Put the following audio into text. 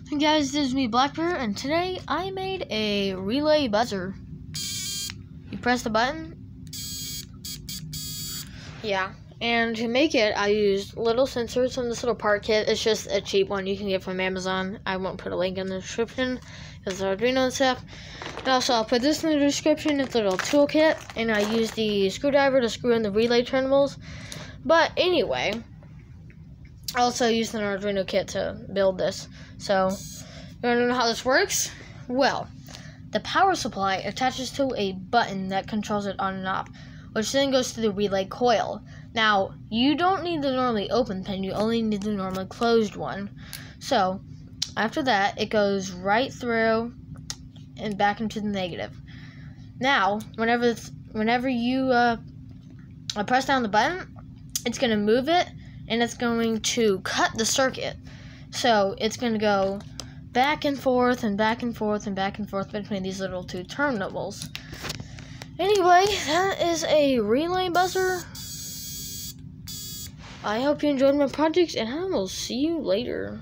Hey guys, this is me, Blackbear, and today I made a relay buzzer. You press the button. Yeah, and to make it, I used little sensors from this little part kit. It's just a cheap one you can get from Amazon. I won't put a link in the description because it's Arduino and stuff. And also, I'll put this in the description. It's a little toolkit, and I used the screwdriver to screw in the relay terminals. But anyway, I also used an Arduino kit to build this. So, you want to know how this works? Well, the power supply attaches to a button that controls it on and off, which then goes to the relay coil. Now, you don't need the normally open pin, you only need the normally closed one. So, after that, it goes right through and back into the negative. Now, whenever you press down the button, it's going to move it, and it's going to cut the circuit. So, it's going to go back and forth and back and forth and back and forth between these little two terminals. Anyway, that is a relay buzzer. I hope you enjoyed my project, and I will see you later.